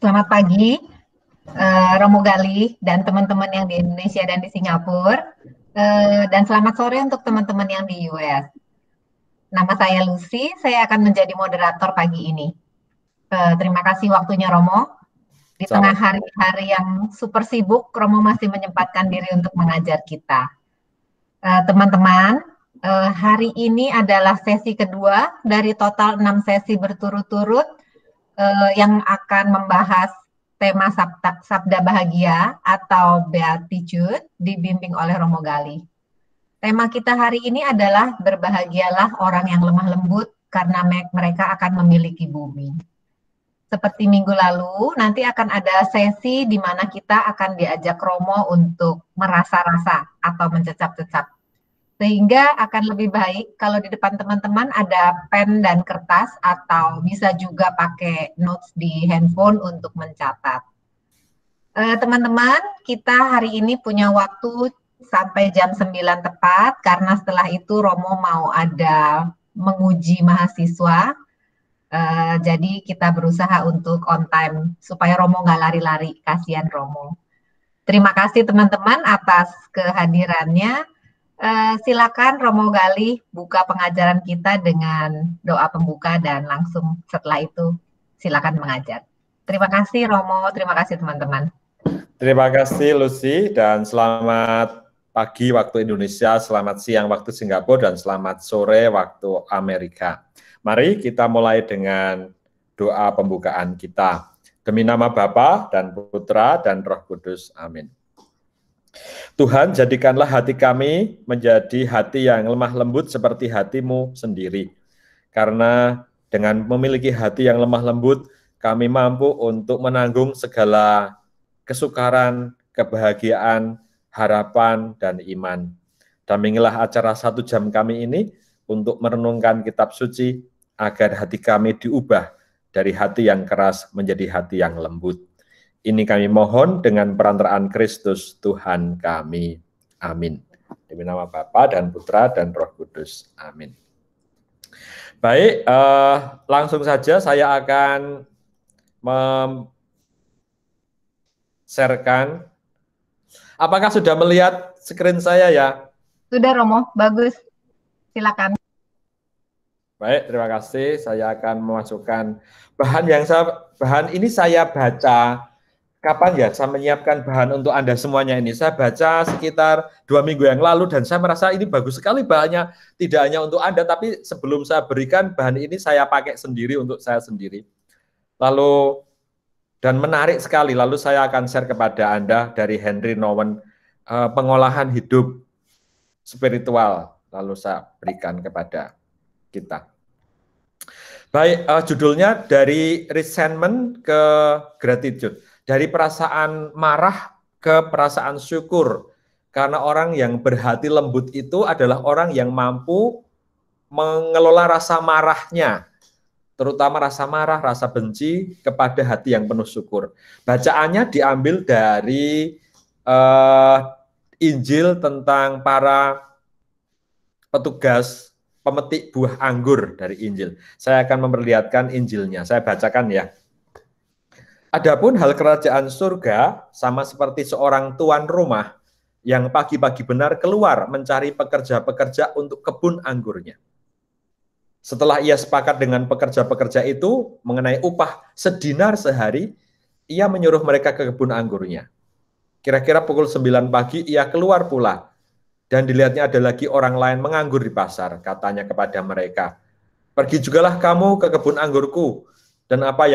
Selamat pagi, Romo Gali dan teman-teman yang di Indonesia dan di Singapura, dan selamat sore untuk teman-teman yang di US. Nama saya Lucy, saya akan menjadi moderator pagi ini. Terima kasih waktunya Romo. Di tengah hari-hari yang super sibuk, Romo masih menyempatkan diri untuk mengajar kita. Teman-teman, hari ini adalah sesi kedua dari total 6 sesi berturut-turut yang akan membahas tema Sabda Bahagia atau Beatitude dibimbing oleh Romo Gali. Tema kita hari ini adalah berbahagialah orang yang lemah lembut karena mereka akan memiliki bumi. Seperti minggu lalu, nanti akan ada sesi di mana kita akan diajak Romo untuk merasa-rasa atau mencecap-cecap. Sehingga akan lebih baik kalau di depan teman-teman ada pen dan kertas atau bisa juga pakai notes di handphone untuk mencatat. Teman-teman, kita hari ini punya waktu sampai jam 9 tepat karena setelah itu Romo mau ada menguji mahasiswa. Jadi kita berusaha untuk on time supaya Romo nggak lari-lari, kasihan Romo. Terima kasih teman-teman atas kehadirannya. Silakan Romo Gali buka pengajaran kita dengan doa pembuka dan langsung setelah itu silakan mengajar. Terima kasih Romo, terima kasih teman-teman. Terima kasih Lucy dan selamat pagi waktu Indonesia, selamat siang waktu Singapura dan selamat sore waktu Amerika. Mari kita mulai dengan doa pembukaan kita. Demi nama Bapa dan Putra dan Roh Kudus. Amin. Tuhan, jadikanlah hati kami menjadi hati yang lemah lembut seperti hati-Mu sendiri. Karena dengan memiliki hati yang lemah lembut, kami mampu untuk menanggung segala kesukaran, kebahagiaan, harapan, dan iman. Dampingilah acara 1 jam kami ini untuk merenungkan kitab suci, agar hati kami diubah dari hati yang keras menjadi hati yang lembut. Ini kami mohon dengan perantaraan Kristus Tuhan kami. Amin. Demi nama Bapa dan Putra dan Roh Kudus. Amin. Baik, langsung saja saya akan sharekan. Apakah sudah melihat screen saya ya? Sudah Romo, bagus. Silakan. Baik, terima kasih. Saya akan memasukkan bahan ini saya baca. Kapan ya saya menyiapkan bahan untuk Anda semuanya ini? Saya baca sekitar 2 minggu yang lalu dan saya merasa ini bagus sekali bahannya. Tidak hanya untuk Anda, tapi sebelum saya berikan bahan ini saya pakai sendiri untuk saya sendiri. Lalu, dan menarik sekali, lalu saya akan share kepada Anda dari Henry Nouwen, pengolahan hidup spiritual. Lalu saya berikan kepada kita. Baik, judulnya dari resentment ke gratitude. Dari perasaan marah ke perasaan syukur. Karena orang yang berhati lembut itu adalah orang yang mampu mengelola rasa marahnya. Terutama rasa marah, rasa benci kepada hati yang penuh syukur. Bacaannya diambil dari Injil tentang para petugas pemetik buah anggur dari Injil. Saya akan memperlihatkan Injilnya. Saya bacakan ya. Adapun hal kerajaan surga sama seperti seorang tuan rumah yang pagi-pagi benar keluar mencari pekerja-pekerja untuk kebun anggurnya. Setelah ia sepakat dengan pekerja-pekerja itu mengenai upah sedinar sehari, ia menyuruh mereka ke kebun anggurnya. Kira-kira pukul 9 pagi ia keluar pula, dan dilihatnya ada lagi orang lain menganggur di pasar. Katanya kepada mereka, pergi jugalah kamu ke kebun anggurku, dan apa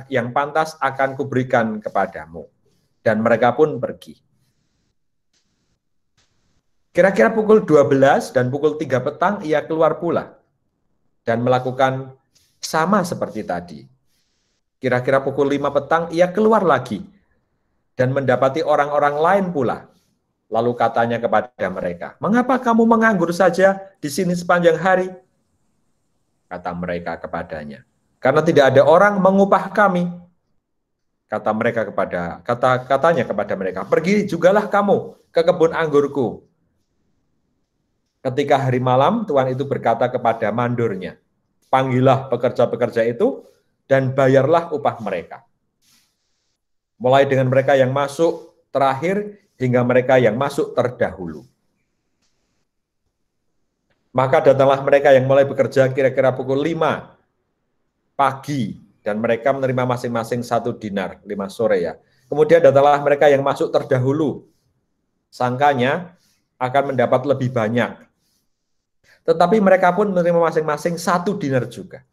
yang pantas akan kuberikan kepadamu. Dan mereka pun pergi. Kira-kira pukul 12 dan pukul 3 petang ia keluar pula dan melakukan sama seperti tadi. Kira-kira pukul 5 petang ia keluar lagi dan mendapati orang-orang lain pula. Lalu katanya kepada mereka, mengapa kamu menganggur saja di sini sepanjang hari? Kata mereka kepadanya, karena tidak ada orang mengupah kami. Katanya kepada mereka, pergi jugalah kamu ke kebun anggurku. Ketika hari malam, Tuan itu berkata kepada mandornya, panggillah pekerja-pekerja itu dan bayarlah upah mereka. Mulai dengan mereka yang masuk terakhir hingga mereka yang masuk terdahulu. Maka datanglah mereka yang mulai bekerja kira-kira pukul 5 pagi dan mereka menerima masing-masing 1 dinar, 5 sore ya. Kemudian datanglah mereka yang masuk terdahulu. Sangkanya akan mendapat lebih banyak. Tetapi mereka pun menerima masing-masing 1 dinar juga.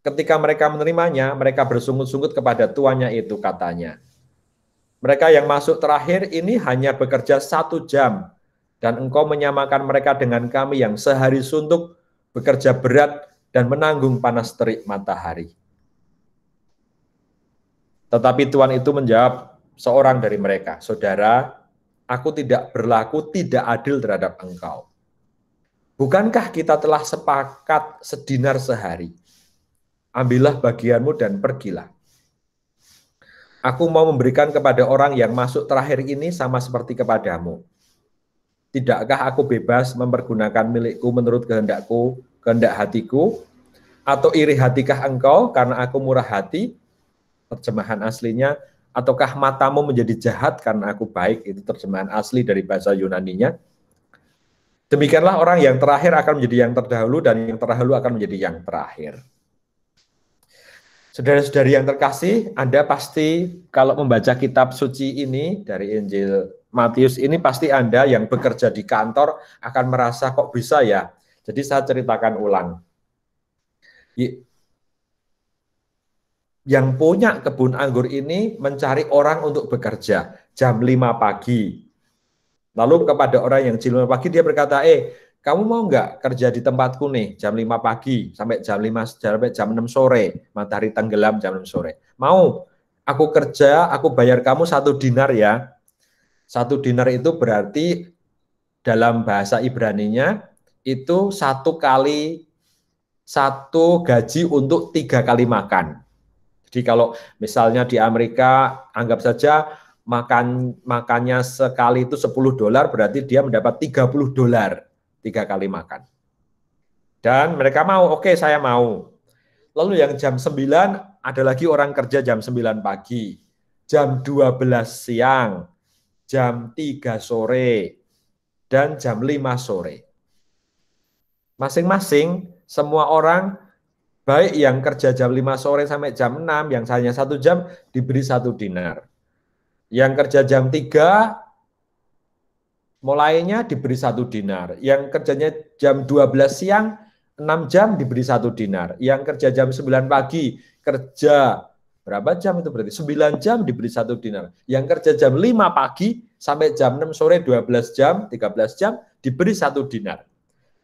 Ketika mereka menerimanya, mereka bersungut-sungut kepada tuannya itu, katanya. Mereka yang masuk terakhir ini hanya bekerja 1 jam, dan engkau menyamakan mereka dengan kami yang sehari suntuk, bekerja berat, dan menanggung panas terik matahari. Tetapi tuan itu menjawab seorang dari mereka, saudara, aku tidak berlaku tidak adil terhadap engkau. Bukankah kita telah sepakat sedinar sehari? Ambillah bagianmu dan pergilah. Aku mau memberikan kepada orang yang masuk terakhir ini sama seperti kepadamu. Tidakkah aku bebas mempergunakan milikku menurut kehendak hatiku? Atau iri hatikah engkau karena aku murah hati? Terjemahan aslinya, ataukah matamu menjadi jahat karena aku baik? Itu terjemahan asli dari bahasa Yunaninya. Demikianlah orang yang terakhir akan menjadi yang terdahulu dan yang terdahulu akan menjadi yang terakhir. Saudara-saudari yang terkasih, Anda pasti kalau membaca kitab suci ini dari Injil Matius ini pasti Anda yang bekerja di kantor akan merasa kok bisa ya. Jadi saya ceritakan ulang. Yang punya kebun anggur ini mencari orang untuk bekerja jam 5 pagi. Lalu kepada orang yang jam 5 pagi dia berkata, kamu mau nggak kerja di tempatku nih jam 5 pagi sampai jam 6 sore, matahari tenggelam jam 6 sore. Mau, aku kerja, aku bayar kamu 1 dinar ya. 1 dinar itu berarti dalam bahasa Ibraninya itu 1 gaji untuk 3 kali makan. Jadi kalau misalnya di Amerika anggap saja makannya sekali itu $10, berarti dia mendapat $30 3 kali makan. Dan mereka mau, oke, saya mau. Lalu yang jam 9 ada lagi orang kerja jam 9 pagi, jam 12 siang, jam 3 sore, dan jam 5 sore. Masing-masing semua orang, baik yang kerja jam 5 sore sampai jam 6, yang hanya 1 jam, diberi 1 dinar. Yang kerja jam 3, mulainya diberi 1 dinar. Yang kerjanya jam 12 siang, 6 jam diberi 1 dinar. Yang kerja jam 9 pagi, kerja berapa jam itu berarti? 9 jam diberi 1 dinar. Yang kerja jam 5 pagi sampai jam 6 sore, 12 jam, 13 jam, diberi 1 dinar.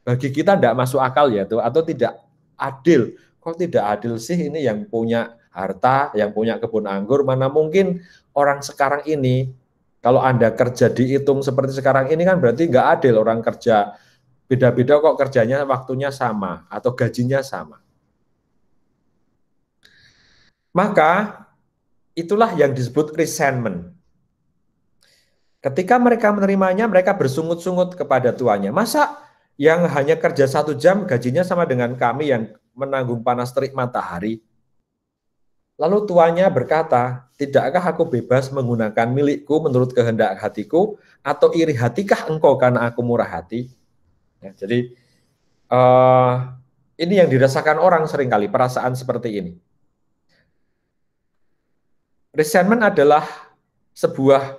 Bagi kita tidak masuk akal ya, atau tidak adil. Kok tidak adil sih ini yang punya harta, yang punya kebun anggur, mana mungkin orang sekarang ini, kalau Anda kerja dihitung seperti sekarang ini kan berarti nggak adil, orang kerja beda-beda kok kerjanya waktunya sama atau gajinya sama. Maka itulah yang disebut resentment. Ketika mereka menerimanya, mereka bersungut-sungut kepada tuannya. Masa yang hanya kerja 1 jam gajinya sama dengan kami yang menanggung panas terik matahari? Lalu tuannya berkata, tidakkah aku bebas menggunakan milikku menurut kehendak hatiku, atau iri hatikah engkau karena aku murah hati? Ya, jadi Ini yang dirasakan orang seringkali, perasaan seperti ini. Resentment adalah sebuah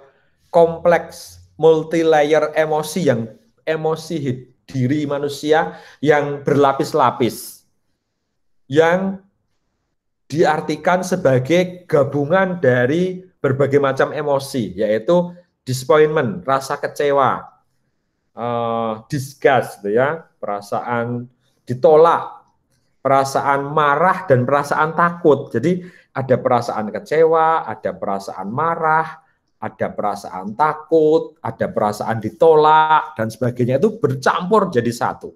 kompleks multi-layer emosi diri manusia yang berlapis-lapis, yang diartikan sebagai gabungan dari berbagai macam emosi, yaitu disappointment, rasa kecewa, disgust, gitu ya, perasaan ditolak, perasaan marah, dan perasaan takut. Jadi ada perasaan kecewa, ada perasaan marah, ada perasaan takut, ada perasaan ditolak, dan sebagainya, itu bercampur jadi satu.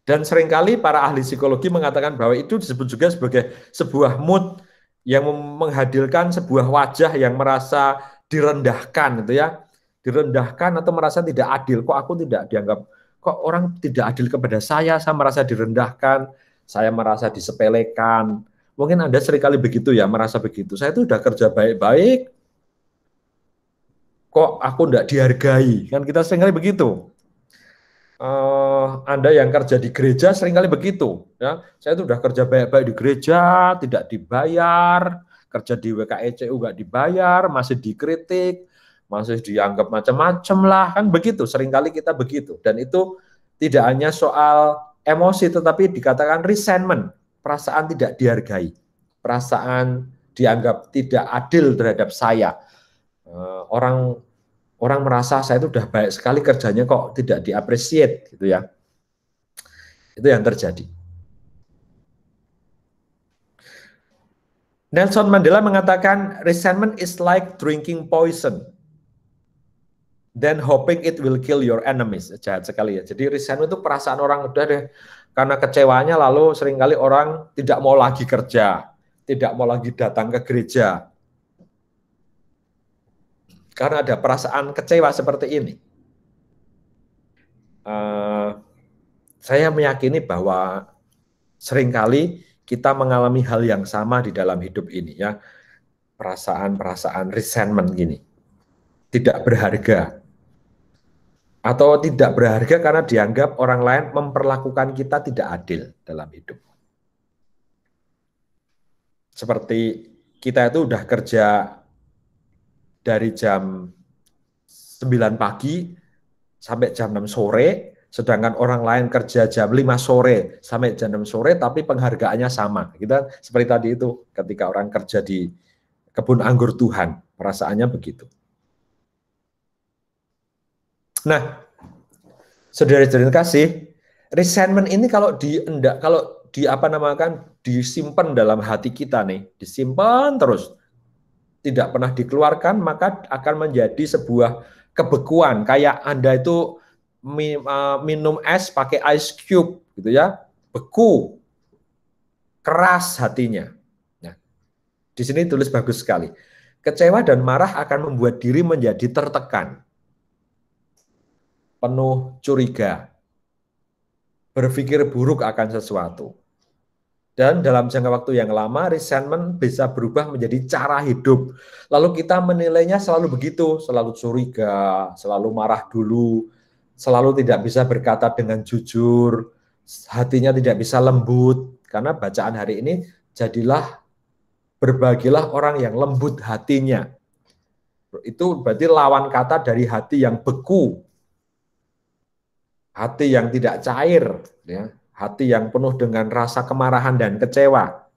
Dan seringkali para ahli psikologi mengatakan bahwa itu disebut juga sebagai sebuah mood yang menghadirkan sebuah wajah yang merasa direndahkan, gitu ya, direndahkan atau merasa tidak adil. Kok aku tidak dianggap, kok orang tidak adil kepada saya merasa direndahkan, saya merasa disepelekan. Mungkin Anda seringkali begitu ya, merasa begitu. Saya itu udah kerja baik-baik, kok aku tidak dihargai. Kan kita seringkali begitu. Anda yang kerja di gereja seringkali begitu, ya. Saya itu udah kerja baik-baik di gereja, tidak dibayar, kerja di WKECU nggak dibayar, masih dikritik, masih dianggap macam-macam lah, kan begitu. Seringkali kita begitu, dan itu tidak hanya soal emosi, tetapi dikatakan resentment, perasaan tidak dihargai, perasaan dianggap tidak adil terhadap saya. Orang merasa saya itu udah baik sekali kerjanya kok tidak diapresiasi, gitu ya. Itu yang terjadi. Nelson Mandela mengatakan resentment is like drinking poison, then hoping it will kill your enemies. Jahat sekali ya. Jadi resentment itu perasaan orang udah deh karena kecewanya, lalu seringkali orang tidak mau lagi kerja, tidak mau lagi datang ke gereja, karena ada perasaan kecewa seperti ini. Saya meyakini bahwa seringkali kita mengalami hal yang sama di dalam hidup ini, ya, perasaan-perasaan resentment gini, tidak berharga, atau tidak berharga karena dianggap orang lain memperlakukan kita tidak adil dalam hidup. Seperti kita itu udah kerja dari jam 9 pagi sampai jam 6 sore, sedangkan orang lain kerja jam 5 sore sampai jam 6 sore, tapi penghargaannya sama. Kita seperti tadi itu, ketika orang kerja di kebun anggur Tuhan, perasaannya begitu. Nah, saudara-saudara kasih, resentment ini kalau disimpan dalam hati kita nih, disimpan terus, tidak pernah dikeluarkan, maka akan menjadi sebuah kebekuan. Kayak Anda itu minum es pakai ice cube, gitu ya, beku, keras hatinya. Nah, di sini tulis bagus sekali. Kecewa dan marah akan membuat diri menjadi tertekan, penuh curiga, berpikir buruk akan sesuatu. Dan dalam jangka waktu yang lama, resentment bisa berubah menjadi cara hidup. Lalu kita menilainya selalu begitu, selalu curiga, selalu marah dulu, selalu tidak bisa berkata dengan jujur, hatinya tidak bisa lembut. Karena bacaan hari ini, berbagilah orang yang lembut hatinya. Itu berarti lawan kata dari hati yang beku, hati yang tidak cair, ya, hati yang penuh dengan rasa kemarahan dan kecewa.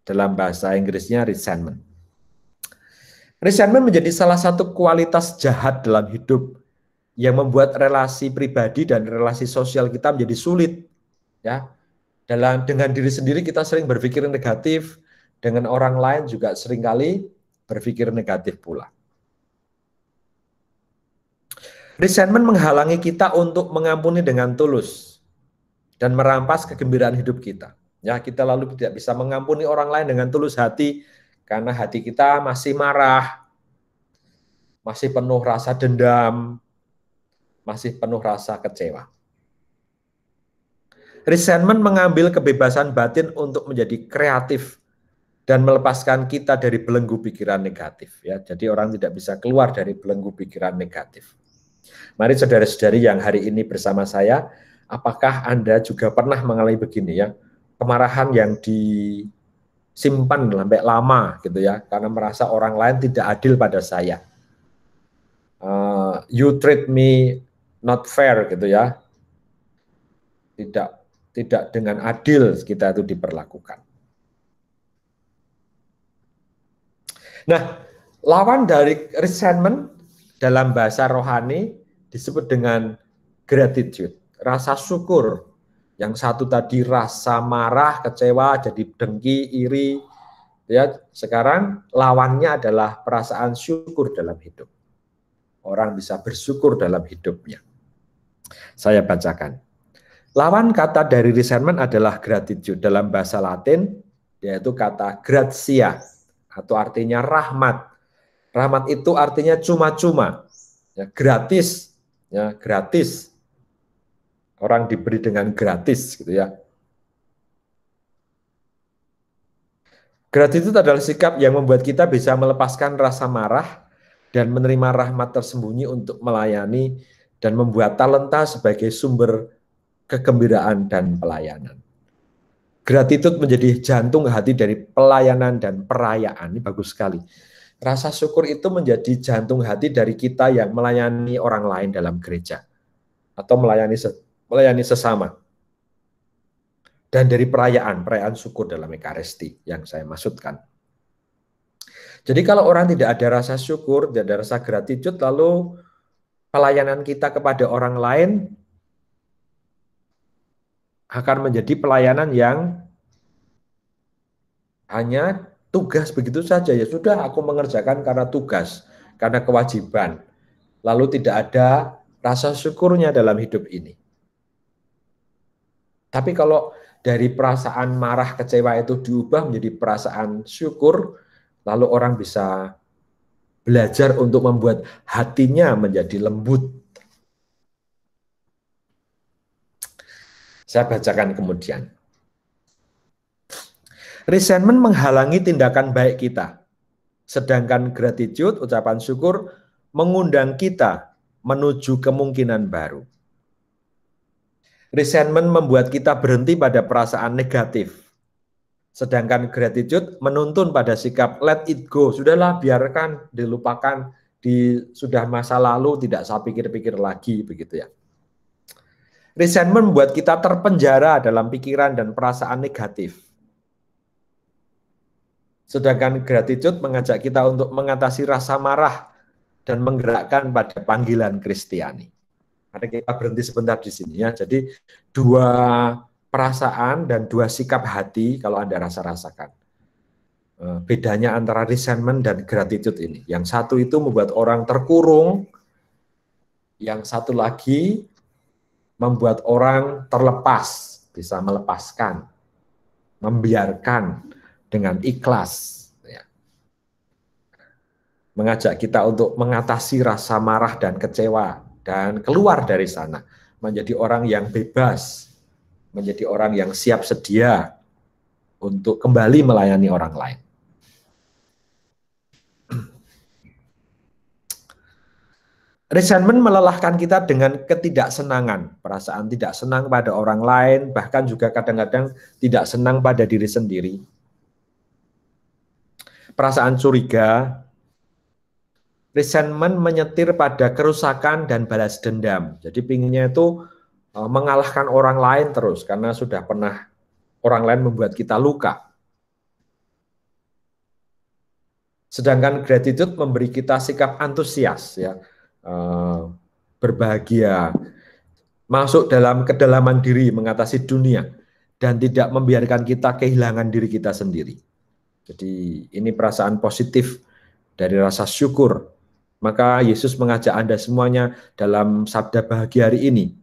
Dalam bahasa Inggrisnya resentment. Resentment menjadi salah satu kualitas jahat dalam hidup yang membuat relasi pribadi dan relasi sosial kita menjadi sulit. Ya, dengan diri sendiri kita sering berpikir negatif, dengan orang lain juga seringkali berpikir negatif pula. Resentment menghalangi kita untuk mengampuni dengan tulus dan merampas kegembiraan hidup kita. Ya, kita lalu tidak bisa mengampuni orang lain dengan tulus hati karena hati kita masih marah, masih penuh rasa dendam, masih penuh rasa kecewa. Resentment mengambil kebebasan batin untuk menjadi kreatif dan melepaskan kita dari belenggu pikiran negatif. Ya, jadi orang tidak bisa keluar dari belenggu pikiran negatif. Mari saudara-saudari yang hari ini bersama saya, apakah Anda juga pernah mengalami begini ya, kemarahan yang disimpan sampai lama gitu ya, karena merasa orang lain tidak adil pada saya. You treat me not fair gitu ya, tidak dengan adil kita itu diperlakukan. Nah, lawan dari resentment dalam bahasa rohani disebut dengan gratitude, rasa syukur. Yang satu tadi rasa marah, kecewa, jadi dengki, iri. Ya, sekarang lawannya adalah perasaan syukur dalam hidup. Orang bisa bersyukur dalam hidupnya. Saya bacakan. Lawan kata dari resentment adalah gratitude. Dalam bahasa Latin, yaitu kata gratia, atau artinya rahmat. Rahmat itu artinya cuma-cuma, ya, gratis, ya, gratis. Orang diberi dengan gratis, gitu ya. Gratitude adalah sikap yang membuat kita bisa melepaskan rasa marah dan menerima rahmat tersembunyi untuk melayani dan membuat talenta sebagai sumber kegembiraan dan pelayanan. Gratitude menjadi jantung hati dari pelayanan dan perayaan. Ini bagus sekali. Rasa syukur itu menjadi jantung hati dari kita yang melayani orang lain dalam gereja atau melayani sesama. Dan dari perayaan syukur dalam Ekaristi yang saya maksudkan. Jadi kalau orang tidak ada rasa syukur, tidak ada rasa gratitude, lalu pelayanan kita kepada orang lain akan menjadi pelayanan yang hanya tugas begitu saja. Ya sudah, aku mengerjakan karena tugas, karena kewajiban. Lalu tidak ada rasa syukurnya dalam hidup ini. Tapi kalau dari perasaan marah, kecewa itu diubah menjadi perasaan syukur, lalu orang bisa belajar untuk membuat hatinya menjadi lembut. Saya bacakan kemudian. Resentment menghalangi tindakan baik kita. Sedangkan gratitude, ucapan syukur, mengundang kita menuju kemungkinan baru. Resentment membuat kita berhenti pada perasaan negatif. Sedangkan gratitude menuntun pada sikap let it go. Sudahlah, biarkan, dilupakan, sudah masa lalu, tidak saya pikir-pikir lagi, begitu ya. Resentment membuat kita terpenjara dalam pikiran dan perasaan negatif. Sedangkan gratitude mengajak kita untuk mengatasi rasa marah dan menggerakkan pada panggilan Kristiani. Mari kita berhenti sebentar di sini ya. Jadi dua perasaan dan dua sikap hati kalau Anda rasakan. Bedanya antara resentment dan gratitude ini. Yang satu itu membuat orang terkurung, yang satu lagi membuat orang terlepas, bisa melepaskan, membiarkan dengan ikhlas. Ya. Mengajak kita untuk mengatasi rasa marah dan kecewa dan keluar dari sana. Menjadi orang yang bebas, menjadi orang yang siap sedia untuk kembali melayani orang lain. Resentment melelahkan kita dengan ketidaksenangan, perasaan tidak senang pada orang lain, bahkan juga kadang-kadang tidak senang pada diri sendiri. Perasaan curiga, resentment menyetir pada kerusakan dan balas dendam. Jadi pinginnya itu mengalahkan orang lain terus, karena sudah pernah orang lain membuat kita luka. Sedangkan gratitude memberi kita sikap antusias, ya. Berbahagia, masuk dalam kedalaman diri, mengatasi dunia, dan tidak membiarkan kita kehilangan diri kita sendiri. Jadi ini perasaan positif dari rasa syukur. Maka Yesus mengajak Anda semuanya dalam sabda bahagia hari ini.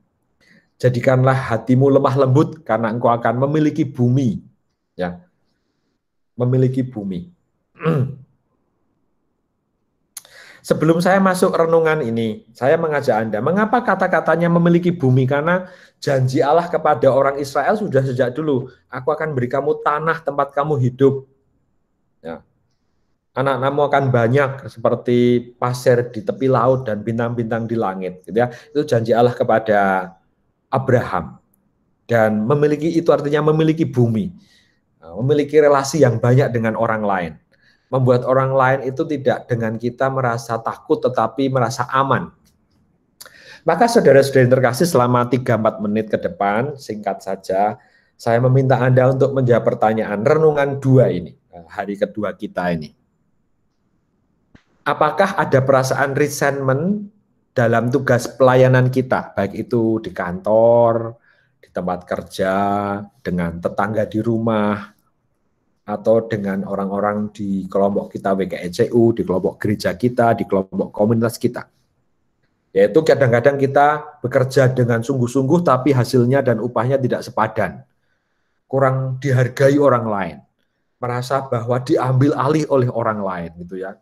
Jadikanlah hatimu lemah lembut karena engkau akan memiliki bumi. Ya, memiliki bumi. Sebelum saya masuk renungan ini, saya mengajak Anda, mengapa kata-katanya memiliki bumi? Karena janji Allah kepada orang Israel sudah sejak dulu, aku akan beri kamu tanah tempat kamu hidup. Ya. Anak-anakmu akan banyak seperti pasir di tepi laut dan bintang-bintang di langit, gitu ya. Itu janji Allah kepada Abraham. Dan memiliki itu artinya memiliki bumi, memiliki relasi yang banyak dengan orang lain. Membuat orang lain itu tidak dengan kita merasa takut tetapi merasa aman. Maka saudara-saudara yang terkasih, selama 3-4 menit ke depan, singkat saja, saya meminta Anda untuk menjawab pertanyaan renungan 2 ini, hari kedua kita ini. Apakah ada perasaan resentment dalam tugas pelayanan kita, baik itu di kantor, di tempat kerja, dengan tetangga di rumah, atau dengan orang-orang di kelompok kita WKECU, di kelompok gereja kita, di kelompok komunitas kita. Yaitu kadang-kadang kita bekerja dengan sungguh-sungguh tapi hasilnya dan upahnya tidak sepadan. Kurang dihargai orang lain. Merasa bahwa diambil alih oleh orang lain gitu ya.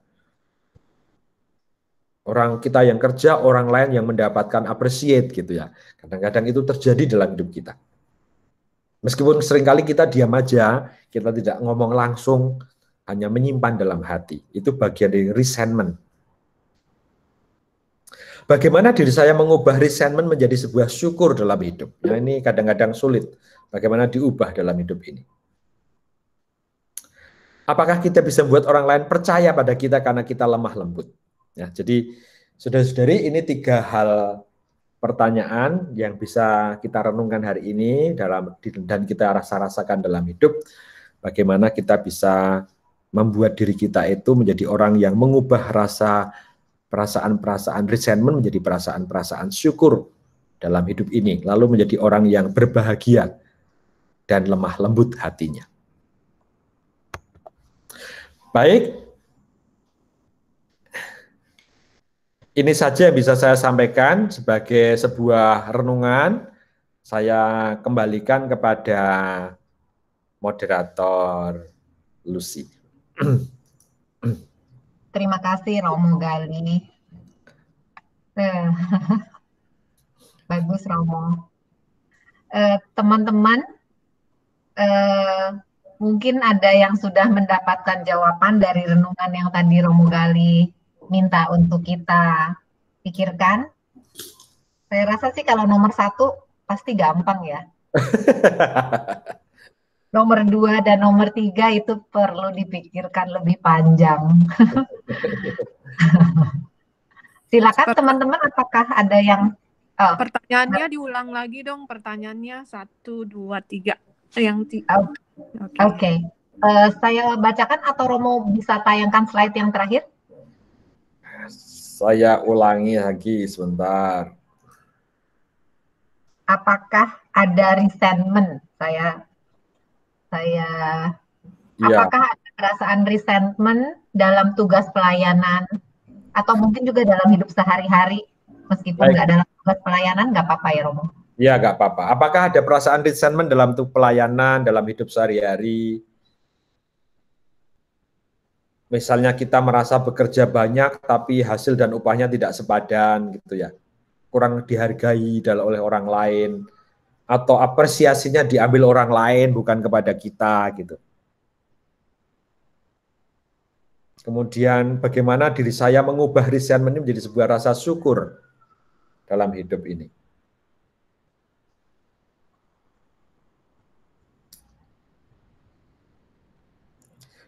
Orang kita yang kerja, orang lain yang mendapatkan appreciate gitu ya. Kadang-kadang itu terjadi dalam hidup kita. Meskipun seringkali kita diam aja, kita tidak ngomong langsung, hanya menyimpan dalam hati. Itu bagian dari resentment. Bagaimana diri saya mengubah resentment menjadi sebuah syukur dalam hidup? Ya, ini kadang-kadang sulit. Bagaimana diubah dalam hidup ini? Apakah kita bisa membuat orang lain percaya pada kita karena kita lemah lembut? Ya, jadi saudara-saudari, ini 3 hal pertanyaan yang bisa kita renungkan hari ini dan kita rasakan dalam hidup. Bagaimana kita bisa membuat diri kita itu menjadi orang yang mengubah perasaan-perasaan resentment menjadi perasaan-perasaan syukur dalam hidup ini, lalu menjadi orang yang berbahagia dan lemah lembut hatinya. Baik, ini saja yang bisa saya sampaikan sebagai sebuah renungan. Saya kembalikan kepada moderator Lucy. Terima kasih Romo Gali. Bagus Romo. Teman-teman, mungkin ada yang sudah mendapatkan jawaban dari renungan yang tadi Romo Gali minta untuk kita pikirkan. Saya rasa sih kalau nomor 1 pasti gampang ya. Nomor 2 dan nomor 3 itu perlu dipikirkan lebih panjang. Silakan teman-teman, apakah ada yang pertanyaannya diulang lagi dong, pertanyaannya 1, 2, 3 Oke. Saya bacakan atau Romo bisa tayangkan slide yang terakhir? Saya ulangi lagi sebentar. Apakah ada resentment? Apakah ada perasaan resentment dalam tugas pelayanan atau mungkin juga dalam hidup sehari-hari meskipun nggak dalam tugas pelayanan, nggak apa-apa ya Romo? Ya, nggak apa-apa. Apakah ada perasaan resentment dalam pelayanan, dalam hidup sehari-hari? Misalnya kita merasa bekerja banyak tapi hasil dan upahnya tidak sepadan gitu ya. Kurang dihargai oleh orang lain atau apresiasinya diambil orang lain bukan kepada kita gitu. Kemudian bagaimana diri saya mengubah resentment ini menjadi sebuah rasa syukur dalam hidup ini.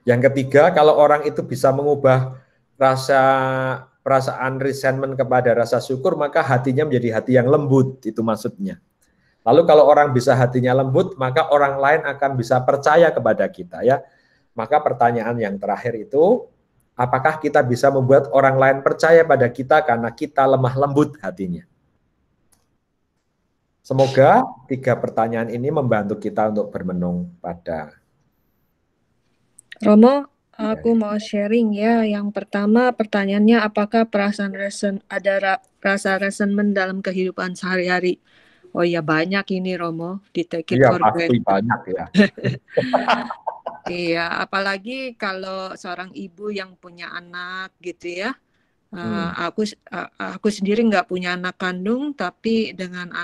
Yang ketiga, kalau orang itu bisa mengubah perasaan resentment kepada rasa syukur, maka hatinya menjadi hati yang lembut, itu maksudnya. Lalu kalau orang bisa hatinya lembut, maka orang lain akan bisa percaya kepada kita ya. Maka pertanyaan yang terakhir itu, apakah kita bisa membuat orang lain percaya pada kita karena kita lemah lembut hatinya? Semoga 3 pertanyaan ini membantu kita untuk bermenung pada Romo, aku mau sharing ya. Yang pertama pertanyaannya, apakah perasaan rasa resentment dalam kehidupan sehari-hari? Oh ya, banyak ini Romo, di take it for granted. Iya, pasti banyak ya. Iya, apalagi kalau seorang ibu yang punya anak gitu ya. Aku sendiri nggak punya anak kandung, tapi dengan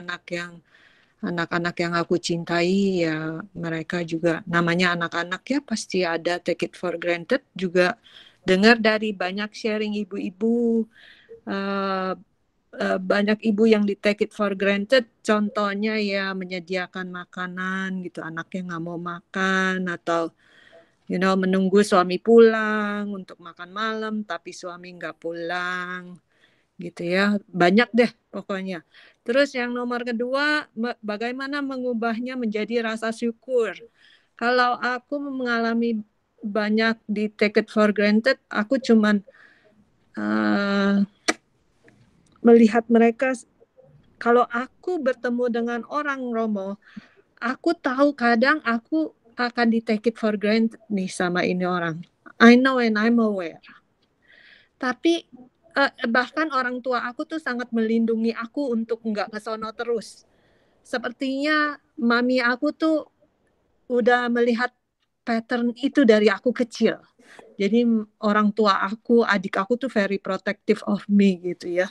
anak-anak yang aku cintai ya, mereka juga namanya anak-anak ya, pasti ada take it for granted juga, dengar dari banyak sharing ibu-ibu, banyak ibu yang di take it for granted, contohnya ya menyediakan makanan gitu, anaknya nggak mau makan, atau menunggu suami pulang untuk makan malam tapi suami nggak pulang gitu ya, banyak deh pokoknya. Terus yang nomor kedua, bagaimana mengubahnya menjadi rasa syukur. Kalau aku mengalami banyak di take it for granted, aku cuman melihat mereka. Kalau aku bertemu dengan orang, Romo, aku tahu kadang aku akan di take it for granted nih sama ini orang. I know and I'm aware. Tapi bahkan orang tua aku tuh sangat melindungi aku untuk nggak ke sono terus. Sepertinya mami aku tuh udah melihat pattern itu dari aku kecil. Jadi orang tua aku, adik aku tuh very protective of me gitu ya.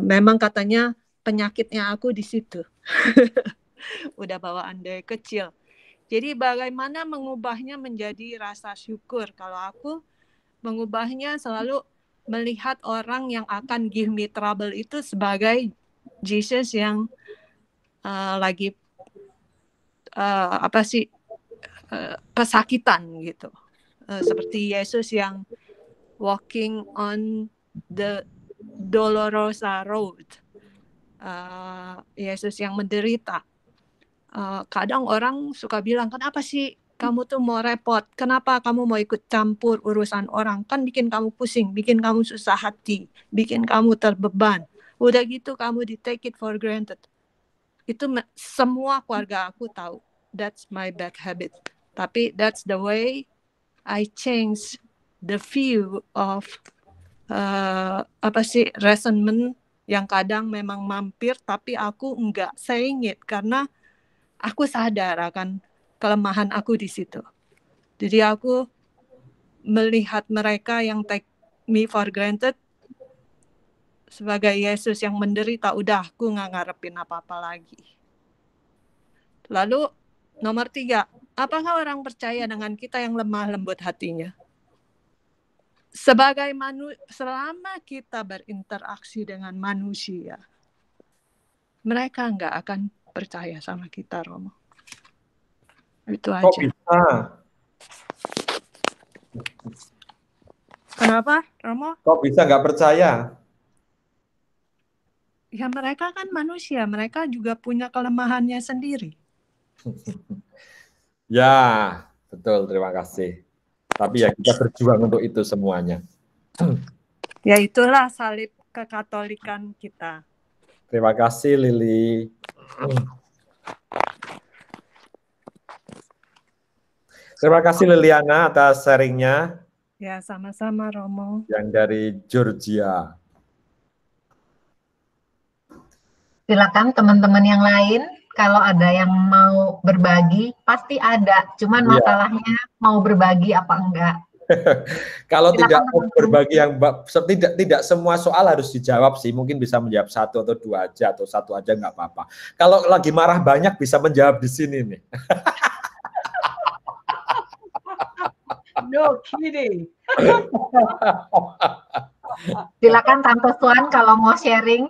Memang katanya penyakitnya aku di situ. Udah bawaan dari kecil. Jadi bagaimana mengubahnya menjadi rasa syukur? Kalau aku mengubahnya selalu melihat orang yang akan give me trouble itu sebagai Jesus yang lagi kesakitan gitu. Seperti Yesus yang walking on the Dolorosa Road. Yesus yang menderita. Kadang orang suka bilang, kenapa sih kamu tuh mau repot? Kenapa kamu mau ikut campur urusan orang? Kan bikin kamu pusing, bikin kamu susah hati, bikin kamu terbeban. Udah gitu kamu di take it for granted. Itu semua keluarga aku tahu. That's my bad habit. Tapi that's the way I change the view of resentment yang kadang memang mampir, tapi aku enggak saying it karena aku sadar akan kelemahan aku di situ. Jadi aku melihat mereka yang take me for granted sebagai Yesus yang menderita, udah aku nggak ngarepin apa-apa lagi. Lalu nomor 3, apakah orang percaya dengan kita yang lemah lembut hatinya? Sebagai selama kita berinteraksi dengan manusia, mereka nggak akan percaya sama kita, Romo. Itu aja. Kok bisa? Kenapa, Romo? Kok bisa nggak percaya? Ya mereka kan manusia, mereka juga punya kelemahannya sendiri. Ya, betul, terima kasih. Tapi ya kita berjuang untuk itu semuanya. Ya itulah salib kekatolikan kita. Terima kasih Lili. Terima kasih Liliana atas sharingnya. Ya sama-sama Romo. Yang dari Georgia. Silakan teman-teman yang lain. Kalau ada yang mau berbagi, pasti ada. Cuman masalahnya mau berbagi apa enggak. Kalau tidak mau berbagi yang tidak semua soal harus dijawab sih. Mungkin bisa menjawab 1 atau 2 aja atau 1 aja nggak apa-apa. Kalau lagi marah banyak bisa menjawab di sini nih. No kidding. Silakan Tante Swan kalau mau sharing.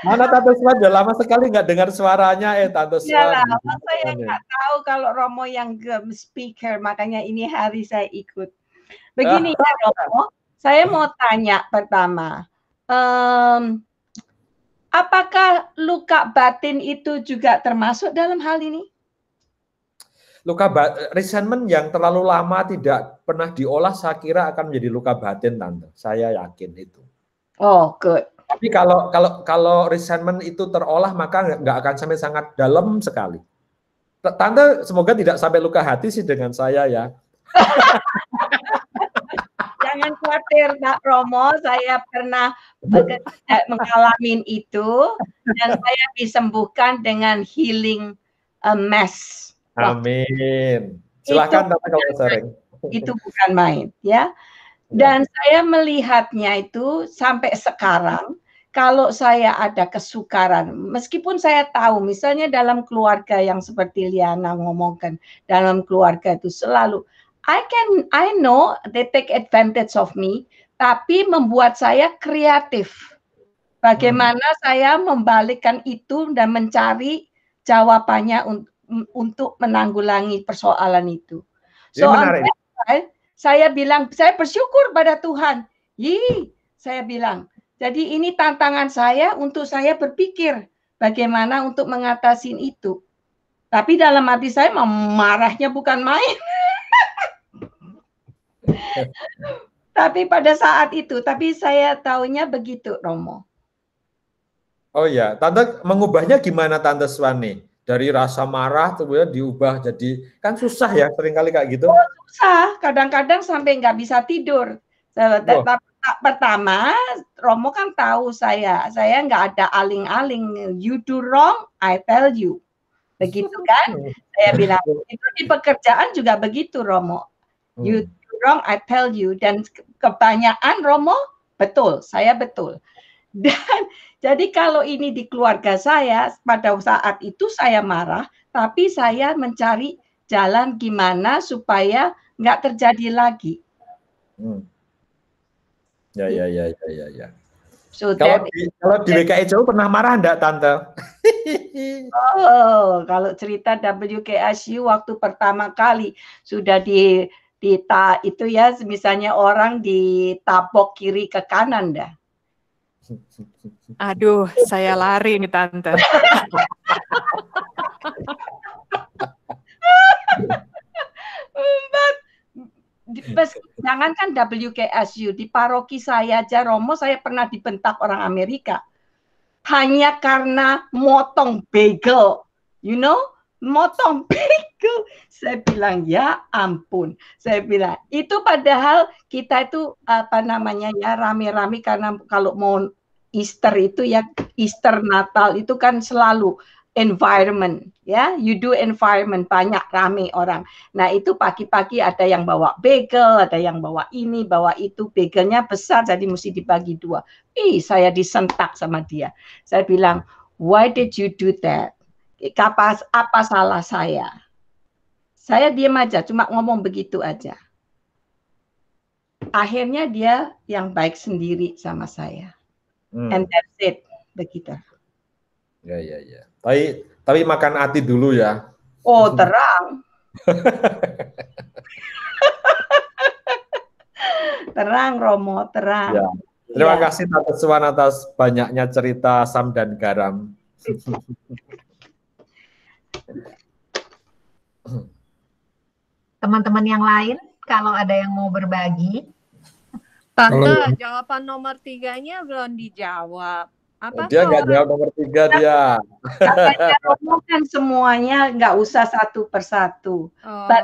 Mana Tante Swan? Udah lama sekali nggak dengar suaranya Tante Swan. Ya lama saya nggak tahu kalau Romo yang speaker, makanya ini hari saya ikut. Begini ya Romo, saya mau tanya pertama, apakah luka batin itu juga termasuk dalam hal ini? Luka resentment yang terlalu lama tidak pernah diolah, saya kira akan menjadi luka batin, Tante. Saya yakin itu. Oh, good. Tapi kalau resentment itu terolah, maka nggak akan sampai sangat dalam sekali. Tante semoga tidak sampai luka hati sih dengan saya ya. Jangan khawatir, Pak Romo. Saya pernah mengalami itu dan saya disembuhkan dengan healing mess. Amin. Silakan Tante kalau sharing. Itu bukan main, ya. Dan saya melihatnya itu sampai sekarang, kalau saya ada kesukaran, meskipun saya tahu, misalnya dalam keluarga yang seperti Liana ngomongkan, dalam keluarga itu selalu I know they take advantage of me, tapi membuat saya kreatif. Bagaimana saya membalikkan itu dan mencari jawabannya untuk menanggulangi persoalan itu. So on that side, saya bilang, saya bersyukur pada Tuhan. Saya bilang, jadi ini tantangan saya untuk saya berpikir bagaimana untuk mengatasi itu. Tapi dalam hati saya marahnya bukan main. Tapi pada saat itu, tapi saya taunya begitu, Romo. Oh ya, Tante mengubahnya gimana Tante Swani? Dari rasa marah kemudian diubah jadi, kan susah ya seringkali kayak gitu. Oh, susah, kadang-kadang sampai nggak bisa tidur. Pertama, Romo kan tahu saya nggak ada aling-aling. You do wrong, I tell you. Begitu kan? Saya bilang, itu di pekerjaan juga begitu, Romo. You do wrong, I tell you. Dan kebanyakan Romo, betul, saya betul. Dan jadi kalau ini di keluarga saya, pada saat itu saya marah, tapi saya mencari jalan gimana supaya nggak terjadi lagi. Ya. So kalau di WKIJU pernah marah enggak, Tante? Oh, kalau cerita WKIJU waktu pertama kali sudah itu ya, misalnya orang ditabok kiri ke kanan dah. Aduh, saya lari nih Tante. Jangankan WKSU, di paroki saya aja, Romo, saya pernah dibentak orang Amerika. Hanya karena motong bagel, you know, motong bagel. Saya bilang, ya ampun. Saya bilang, itu padahal kita itu, ya, rame-rame karena kalau mau Easter itu ya, Easter Natal itu kan selalu environment, ya, you do environment, banyak rame orang. Nah itu pagi-pagi ada yang bawa bagel, ada yang bawa ini, bawa itu, bagelnya besar jadi mesti dibagi dua. Saya disentak sama dia. Saya bilang, why did you do that? Apa salah saya? Saya diam aja, cuma ngomong begitu aja. Akhirnya dia yang baik sendiri sama saya. And that's it, begitu. Ya. Tapi makan hati dulu ya. Oh, terang. Terang, Romo, terang. Ya. Terima kasih Tante Swan atas banyaknya cerita asam dan garam. Teman-teman yang lain, kalau ada yang mau berbagi. Tante, jawaban nomor 3-nya belum dijawab. Apa dia nggak jawab nomor 3 dia. Katanya Romo kan semuanya nggak usah satu persatu. But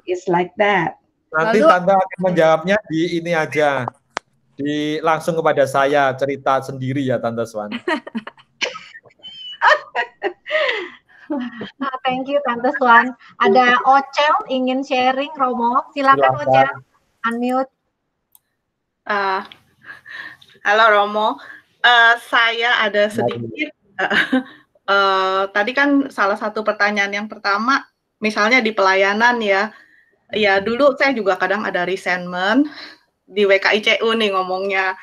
it's like that. Nanti Tante akan menjawabnya di ini aja. Langsung kepada saya, cerita sendiri ya Tante Swan. Thank you Tante Swan. Ada Ocel ingin sharing, Romo. Silakan. Ocel, unmute. Halo Romo, saya ada sedikit. Tadi kan salah satu pertanyaan yang pertama, misalnya di pelayanan ya dulu saya juga kadang ada resentment di WKICU nih ngomongnya,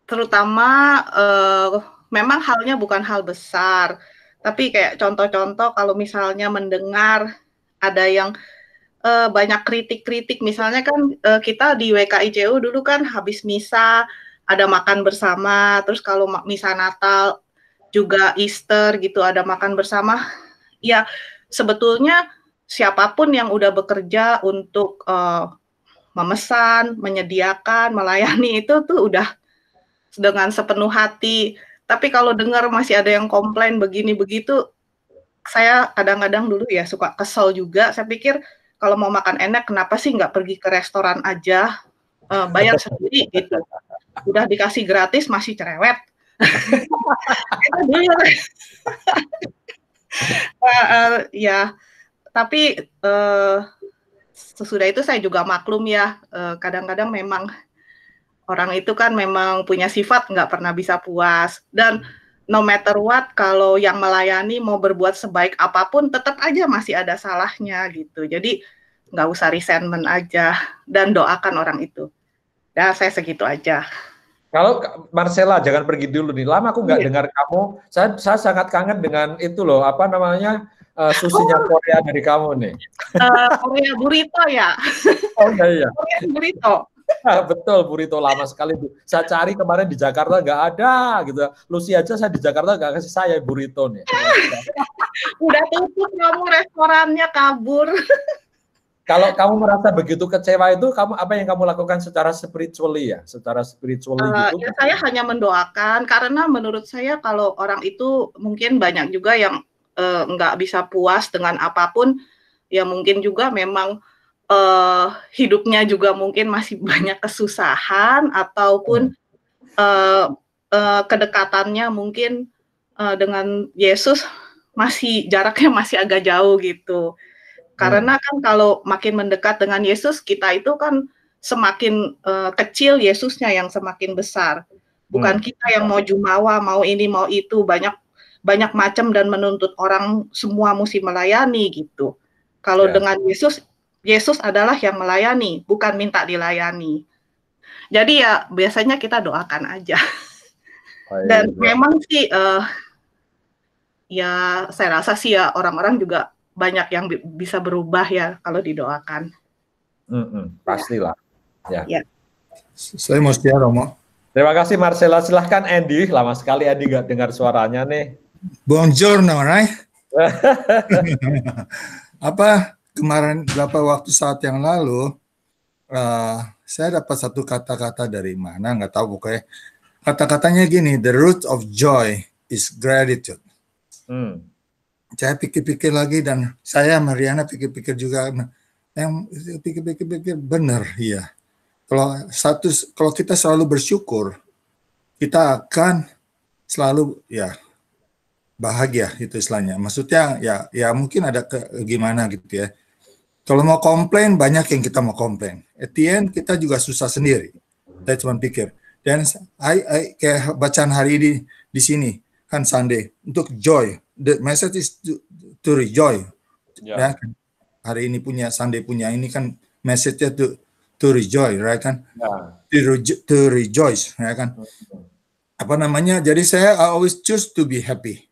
terutama memang halnya bukan hal besar, tapi kayak contoh-contoh kalau misalnya mendengar ada yang banyak kritik-kritik, misalnya kan kita di WKICU dulu kan habis misa ada makan bersama, terus kalau misa Natal juga Easter gitu ada makan bersama. Ya sebetulnya siapapun yang udah bekerja untuk memesan, menyediakan, melayani itu tuh udah dengan sepenuh hati. Tapi kalau dengar masih ada yang komplain begini begitu, saya kadang-kadang dulu ya suka kesel juga. Saya pikir kalau mau makan enak, kenapa sih nggak pergi ke restoran aja, bayar sendiri gitu. Udah dikasih gratis, masih cerewet. Ya, tapi sesudah itu saya juga maklum ya, kadang-kadang memang orang itu kan memang punya sifat nggak pernah bisa puas. Dan no matter what, kalau yang melayani mau berbuat sebaik apapun, tetap aja masih ada salahnya gitu. Jadi nggak usah resentment aja dan doakan orang itu. Ya saya segitu aja. Kalau Marcella jangan pergi dulu nih. Lama aku nggak dengar kamu. Saya sangat kangen dengan itu loh. Apa namanya susinya Korea dari kamu nih. Korea burrito ya. Oh iya. Korea burrito. Betul, burrito lama sekali tuh. Saya cari kemarin di Jakarta nggak ada gitu. Lucy aja saya di Jakarta nggak kasih saya burrito nih. Udah tutup kamu restorannya, kabur. Kalau kamu merasa begitu kecewa itu, apa yang kamu lakukan secara spiritually ya? Secara spiritually gitu? Ya, saya hanya mendoakan karena menurut saya kalau orang itu mungkin banyak juga yang nggak bisa puas dengan apapun, ya mungkin juga memang hidupnya juga mungkin masih banyak kesusahan ataupun kedekatannya mungkin dengan Yesus jaraknya masih agak jauh gitu. Karena kan kalau makin mendekat dengan Yesus, kita itu kan semakin kecil, Yesusnya yang semakin besar. Bukan kita yang mau jumawa, mau ini, mau itu, banyak macam dan menuntut orang semua mesti melayani gitu. Kalau dengan Yesus adalah yang melayani, bukan minta dilayani. Jadi ya biasanya kita doakan aja. Dan memang sih, ya saya rasa sih ya orang-orang juga banyak yang bisa berubah ya kalau didoakan. Pastilah. Ya. Saya mau share, Romo. Terima kasih Marcella. Silahkan Andy. Lama sekali Andy nggak dengar suaranya nih. Buongiorno, right? Kemarin saat yang lalu saya dapat satu kata-kata dari mana nggak tahu pokoknya. Kata-katanya gini, the root of joy is gratitude. Saya pikir-pikir lagi dan saya Mariana pikir-pikir juga, yang pikir-pikir benar ya. Kalau kita selalu bersyukur, kita akan selalu ya bahagia itu istilahnya. Maksudnya ya mungkin ada gimana gitu ya. Kalau mau komplain banyak yang kita mau komplain. At the end kita juga susah sendiri. Saya cuma pikir. Dan kayak bacaan hari ini di sini kan Sunday untuk joy. The message is to rejoice. Ya, hari ini Sunday punya ini kan message-nya to rejoice, right kan? To rejoice, ya kan? Apa namanya? Jadi I always choose to be happy.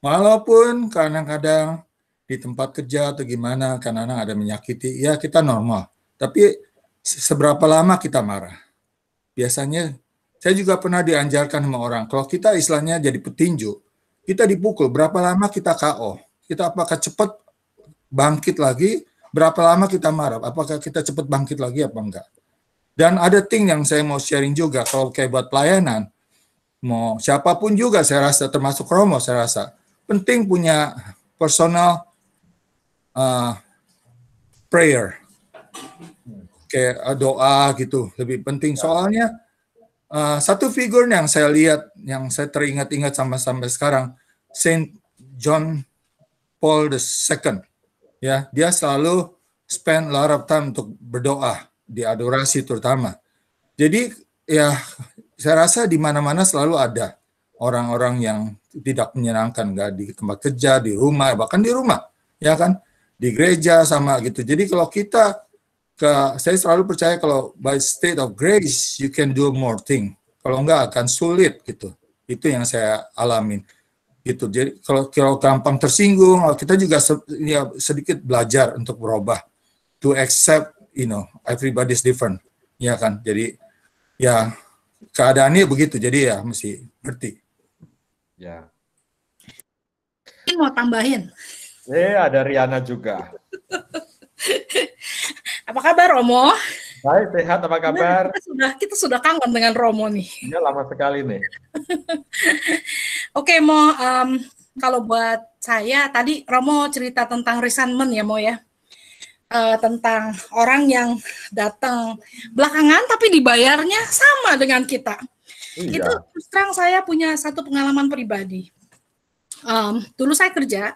Walaupun kadang-kadang di tempat kerja atau gimana, kadang-kadang ada menyakiti, ya kita normal. Tapi seberapa lama kita marah? Biasanya saya juga pernah diajarkan sama orang, kalau kita istilahnya jadi petinju, kita dipukul, berapa lama kita KO? Kita apakah cepat bangkit lagi? Berapa lama kita marah? Apakah kita cepat bangkit lagi apa enggak? Dan ada yang saya mau sharing juga, kalau kayak buat pelayanan, mau siapapun juga saya rasa, termasuk Romo saya rasa, penting punya personal prayer. Kayak doa gitu, lebih penting. Soalnya satu figur yang saya lihat, yang saya teringat-ingat sampai sekarang, Saint John Paul II. Ya, dia selalu spend a lot of time untuk berdoa di adorasi terutama. Jadi ya saya rasa di mana-mana selalu ada orang-orang yang tidak menyenangkan, nggak di tempat kerja, di rumah, bahkan di rumah, ya kan, di gereja sama gitu. Jadi kalau saya selalu percaya kalau by state of grace you can do more thing. Kalau enggak akan sulit gitu. Itu yang saya alamin. Gitu. Jadi kalau gampang tersinggung, kita juga sedikit belajar untuk berubah, to accept, everybody's different, ya kan. Jadi ya keadaannya begitu. Jadi ya mesti ngerti. Ya. Ini mau tambahin. Ada Riana juga. Apa kabar Romo? Baik, sehat, apa kabar? Kita sudah kangen dengan Romo nih. Iya, lama sekali nih. Oke, Mo, kalau buat saya tadi Romo cerita tentang resentment ya, Mo ya. Tentang orang yang datang belakangan tapi dibayarnya sama dengan kita. Iya. Itu terus terang saya punya satu pengalaman pribadi. Dulu saya kerja.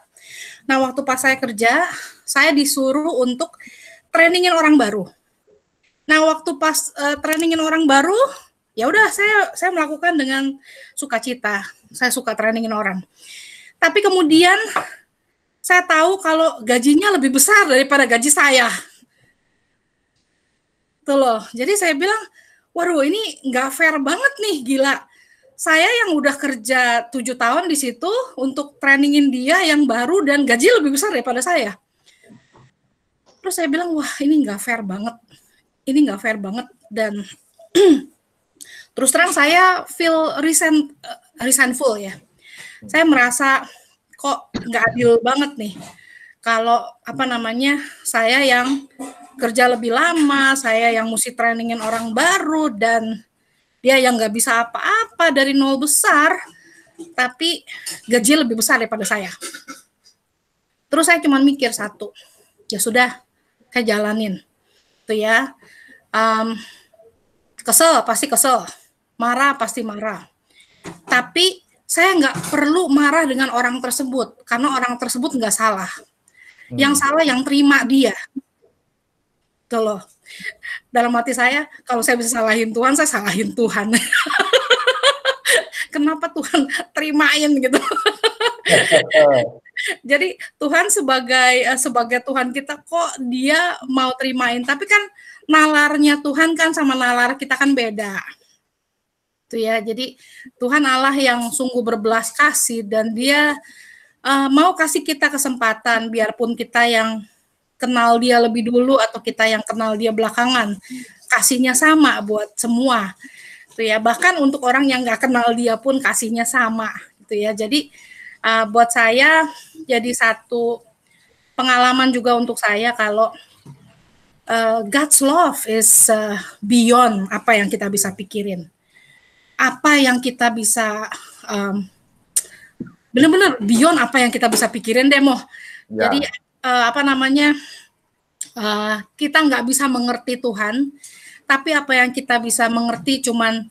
Nah, waktu pas saya kerja, saya disuruh untuk trainingin orang baru. Nah, waktu pas trainingin orang baru, Ya udah, saya melakukan dengan sukacita. Saya suka trainingin orang. Tapi kemudian saya tahu kalau gajinya lebih besar daripada gaji saya. Tuh loh. Jadi saya bilang, waduh ini nggak fair banget nih, gila. Saya yang udah kerja 7 tahun di situ untuk trainingin dia yang baru dan gaji lebih besar daripada saya. Terus saya bilang, wah ini nggak fair banget. Ini nggak fair banget. Dan terus terang saya feel resentful ya. Saya merasa kok nggak adil banget nih. Kalau saya yang kerja lebih lama, saya yang mesti trainingin orang baru, dan dia yang nggak bisa apa-apa dari nol besar, tapi gaji lebih besar daripada saya. Terus saya cuma mikir satu, ya sudah, saya jalanin. Tuh ya, kesel, pasti kesel. Marah, pasti marah. Tapi saya nggak perlu marah dengan orang tersebut, karena orang tersebut nggak salah. Yang salah yang terima dia. Tuh loh. Dalam hati saya, kalau saya bisa salahin Tuhan, saya salahin Tuhan. Kenapa Tuhan terimain gitu? Jadi Tuhan sebagai Tuhan kita, kok dia mau terimain? Tapi kan nalarnya Tuhan kan sama nalar kita kan beda. Tuh ya, jadi Tuhan Allah yang sungguh berbelas kasih, dan dia mau kasih kita kesempatan, biarpun kita yang kenal dia lebih dulu atau kita yang kenal dia belakangan, kasihnya sama buat semua, gitu ya. Bahkan untuk orang yang nggak kenal dia pun kasihnya sama, gitu ya. Jadi buat saya jadi satu pengalaman juga untuk saya kalau God's love is beyond apa yang kita bisa pikirin, apa yang kita bisa benar-benar beyond apa yang kita bisa pikirin deh, Moh. Ya. Jadi kita nggak bisa mengerti Tuhan, tapi apa yang kita bisa mengerti cuman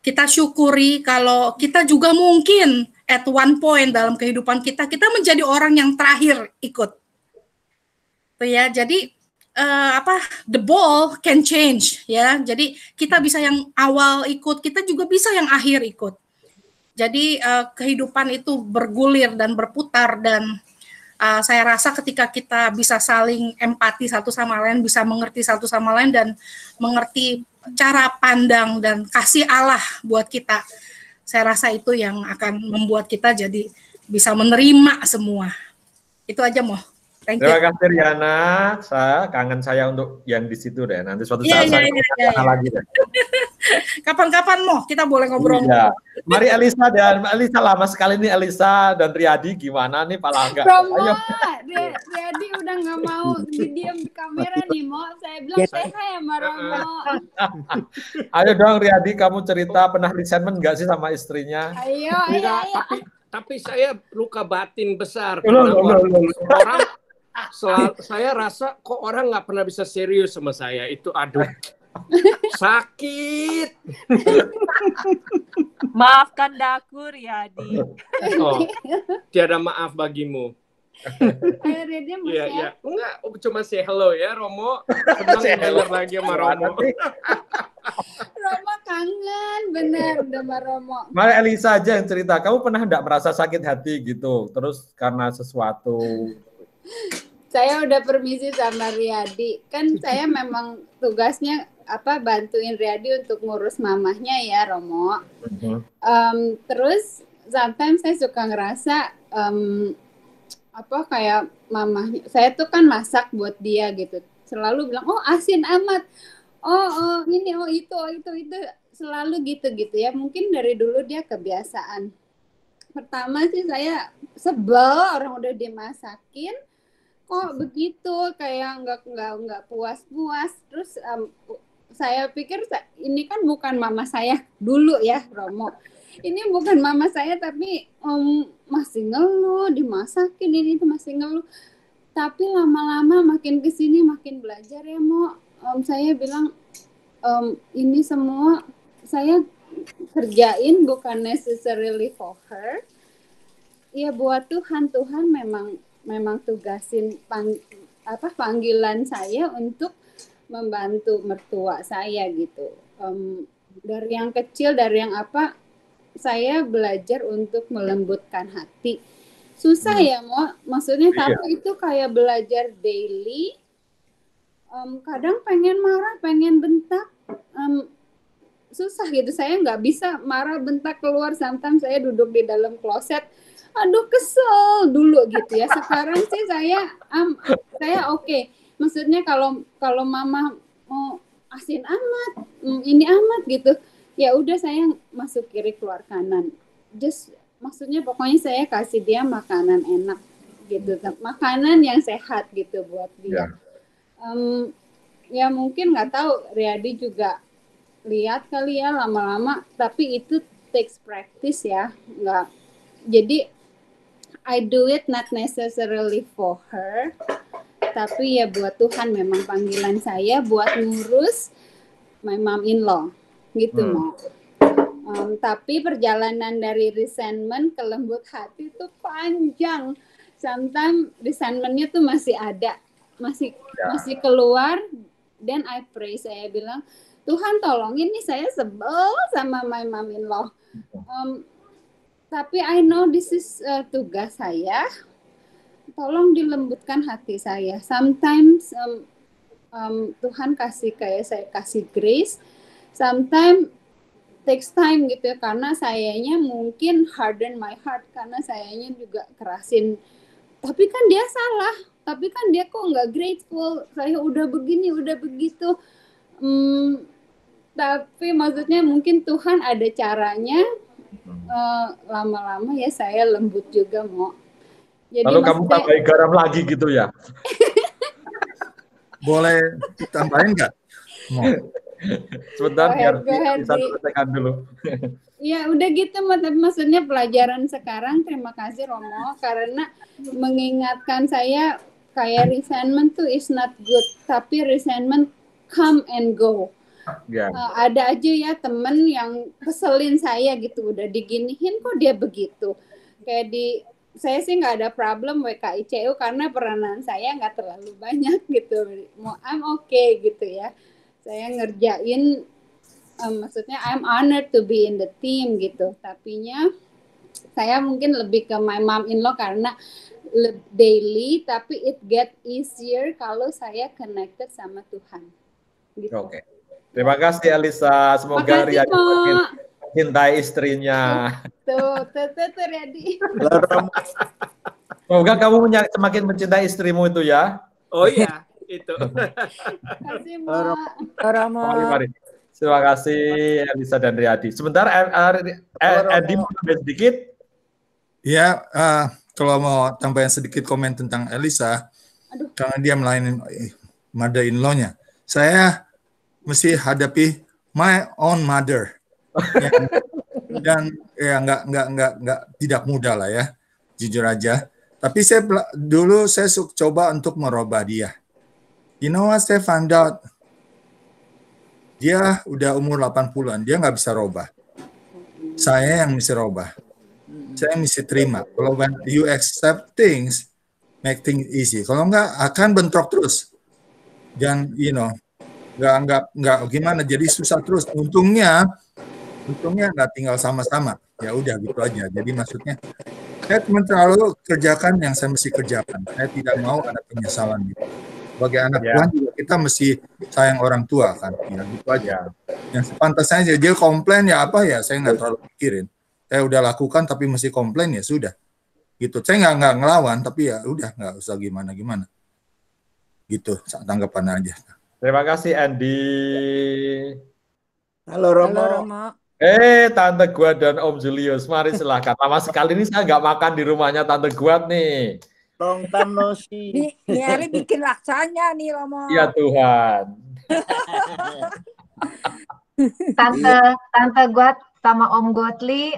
kita syukuri kalau kita juga mungkin at one point dalam kehidupan kita menjadi orang yang terakhir ikut. Tuh ya, jadi the ball can change ya. Jadi kita bisa yang awal ikut, kita juga bisa yang akhir ikut. Jadi kehidupan itu bergulir dan berputar, dan saya rasa ketika kita bisa saling empati satu sama lain, bisa mengerti satu sama lain, dan mengerti cara pandang dan kasih Allah buat kita, saya rasa itu yang akan membuat kita jadi bisa menerima semua. Itu aja, Moh. Terima kasih Riana, kangen saya untuk yang di situ deh. Nanti suatu saat saya lagi deh. Kapan-kapan Moh, kita boleh ngobrol. Iya. Mari Elisa lama sekali nih, Elisa dan Riyadi gimana nih Pak Langga? Romo, Riyadi udah nggak mau diam di kamera nih, Mo. Saya bilang saya sama Romo. Ayo dong Riyadi, kamu cerita pernah resentment nggak sih sama istrinya? Ayo. Tapi saya luka batin besar. Orang saya rasa kok orang nggak pernah bisa serius sama saya. Itu aduh. Sakit. Maafkan daku, Riyadi. Oh, tiada maaf bagimu. Iya. Enggak, cuma say hello ya, Romo. Senang dengar lagi sama Romo. Romo kangen, bener sama Romo. Mari Elisa aja yang cerita. Kamu pernah enggak merasa sakit hati gitu? Terus karena sesuatu? Saya udah permisi sama Riyadi. Kan saya memang tugasnya bantuin Riyadi untuk ngurus mamahnya ya, Romo. Terus sometimes saya suka ngerasa kayak mamahnya, saya tuh kan masak buat dia gitu, selalu bilang asin amat, ini itu selalu gitu ya. Mungkin dari dulu dia kebiasaan. Pertama sih saya sebel, orang udah dimasakin kok begitu, kayak nggak puas. Terus saya pikir ini kan bukan mama saya dulu ya, Romo. Ini bukan mama saya, tapi masih ngeluh, dimasakin ini itu masih ngeluh. Tapi lama-lama makin kesini makin belajar ya, Mo. Saya bilang ini semua saya kerjain bukan necessarily for her. Ya buat Tuhan memang tugasin panggilan saya untuk membantu mertua saya gitu. Dari yang kecil, dari yang apa, saya belajar untuk melembutkan hati. Susah ya, maksudnya, tapi itu kayak belajar daily. Kadang pengen marah, pengen bentak, susah gitu. Saya nggak bisa marah bentak keluar. Sometimes saya duduk di dalam kloset, aduh kesel dulu gitu ya. Sekarang sih saya oke. Maksudnya kalau mama mau asin amat, ini amat gitu, ya udah saya masuk kiri keluar kanan. Just maksudnya pokoknya saya kasih dia makanan enak gitu, makanan yang sehat gitu buat dia. Ya mungkin nggak tahu, Riyadi juga lihat kali ya lama-lama, tapi itu takes practice ya, nggak. Jadi I do it not necessarily for her, tapi ya buat Tuhan, memang panggilan saya buat ngurus my mom-in-law gitu mau. Tapi perjalanan dari resentment ke lembut hati itu panjang. Sometimes resentment-nya tuh masih ada, masih keluar. Dan I pray, saya bilang, Tuhan tolongin nih, saya sebel sama my mom-in-law. Tapi I know this is tugas saya. Tolong dilembutkan hati saya. Sometimes Tuhan kasih kayak saya kasih grace. Sometimes takes time gitu ya, karena sayanya mungkin harden my heart, karena sayanya juga kerasin. Tapi kan dia salah. Tapi kan dia kok nggak grateful. Saya udah begini, udah begitu. Tapi maksudnya mungkin Tuhan ada caranya. Lama-lama ya saya lembut juga mau. Jadi lalu kamu tambahin garam lagi gitu ya? Boleh ditambahin nggak? Sebentar biar bisa selesaikan dulu. Ya udah gitu, tapi maksudnya pelajaran sekarang, terima kasih Romo, karena mengingatkan saya kayak resentment tuh is not good, tapi resentment come and go. Ada aja ya temen yang keselin saya gitu, udah diginiin kok dia begitu. Kayak saya sih nggak ada problem WKICU karena peranan saya nggak terlalu banyak gitu. I'm okay gitu ya. Saya ngerjain, maksudnya I'm honored to be in the team gitu. Tapinya saya mungkin lebih ke my mom-in-law karena daily, tapi it get easier kalau saya connected sama Tuhan. Gitu. Oke. Terima kasih Elisa. Semoga Riyadi mencintai istrinya. Tuh Riyadi. Semoga kamu semakin mencintai istrimu itu ya. Oh iya, itu. Kasih Mari. Terima kasih Elisa dan Riyadi. Sebentar, Edi mau tambah sedikit. Ya, kalau mau tambahin sedikit komen tentang Elisa, karena dia melayani mother-in-law-nya, saya mesti hadapi my own mother, dan ya nggak tidak mudah lah ya, jujur aja. Tapi dulu saya coba untuk merubah dia. You know what, saya found out, dia udah umur 80-an, dia nggak bisa robah. Saya yang mesti robah. Saya mesti terima. Kalau when you accept things, make things easy. Kalau nggak, akan bentrok terus. Dan nggak gimana, jadi susah terus. Untungnya nggak tinggal sama-sama, ya udah gitu aja. Jadi maksudnya saya cuma terlalu kerjakan yang saya mesti kerjakan. Saya tidak mau ada penyesalan gitu. Sebagai anak Tuhan juga kita mesti sayang orang tua kan, ya gitu aja. Yang sepantasnya dia komplain ya apa ya, saya nggak terlalu pikirin. Saya udah lakukan tapi mesti komplain, ya sudah gitu. Saya nggak ngelawan, tapi ya udah, nggak usah gimana gitu, tanggapan aja. Terima kasih Andy. Halo Romo. Tante Guat dan Om Julius, mari silahkan. Lama sekali ini saya nggak makan di rumahnya Tante Guat nih. Long time no see. Ini hari bikin laksanya nih Romo. Iya Tuhan. Tante Guat sama Om Gotli,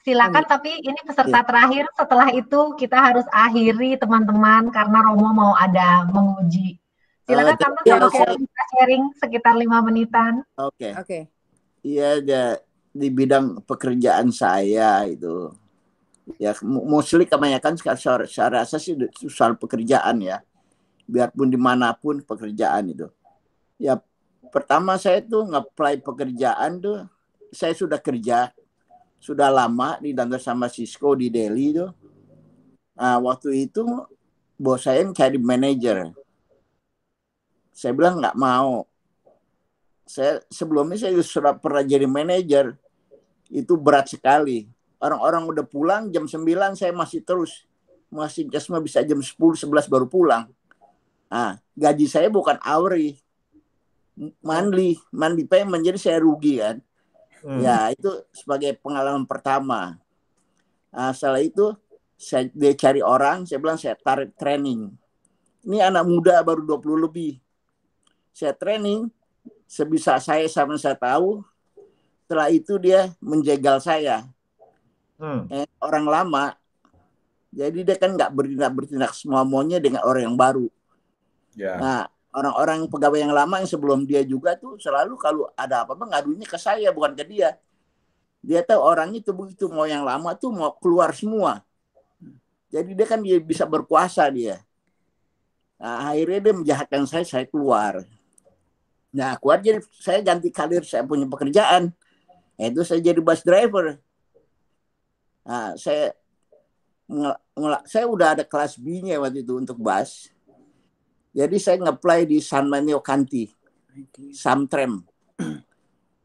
silakan. Tapi ini peserta terakhir. Setelah itu kita harus akhiri teman-teman karena Romo mau ada menguji. Silakan Tante, kalau bisa sharing sekitar 5 menitan. Oke. Iya, di bidang pekerjaan saya itu, ya mostly kebanyakan saya rasa sih soal pekerjaan ya, biarpun dimanapun pekerjaan itu. Ya pertama saya tuh nge-apply pekerjaan tuh, saya sudah kerja, sudah lama di Danta sama Cisco di Delhi tuh. Nah, waktu itu bos saya cari manajer. Saya bilang nggak mau. Sebelumnya saya sudah pernah jadi manajer. Itu berat sekali. Orang-orang udah pulang jam 9 saya masih terus. Masih cuma bisa jam 10, 11 baru pulang. Nah, gaji saya bukan hourly. Monthly payment, jadi saya rugi kan. Ya, itu sebagai pengalaman pertama. Nah, setelah itu dia cari orang, saya bilang saya tarik training. Ini anak muda baru 20 lebih. Saya training sebisa saya sama saya tahu. Setelah itu dia menjegal saya. Orang lama. Jadi dia kan nggak bertindak semua maunya dengan orang yang baru. Yeah. Nah, orang-orang pegawai yang lama yang sebelum dia juga tuh selalu kalau ada apa-apa ngadunya ke saya, bukan ke dia. Dia tahu orang itu begitu, mau yang lama tuh mau keluar semua. Jadi dia kan dia bisa berkuasa dia. Nah, akhirnya dia menjahatkan saya keluar. Nah, keluar jadi saya ganti karir, saya punya pekerjaan. Itu saya jadi bus driver. Nah, saya udah ada kelas B-nya waktu itu untuk bus. Jadi saya nge-apply di San Mateo County, Samtram.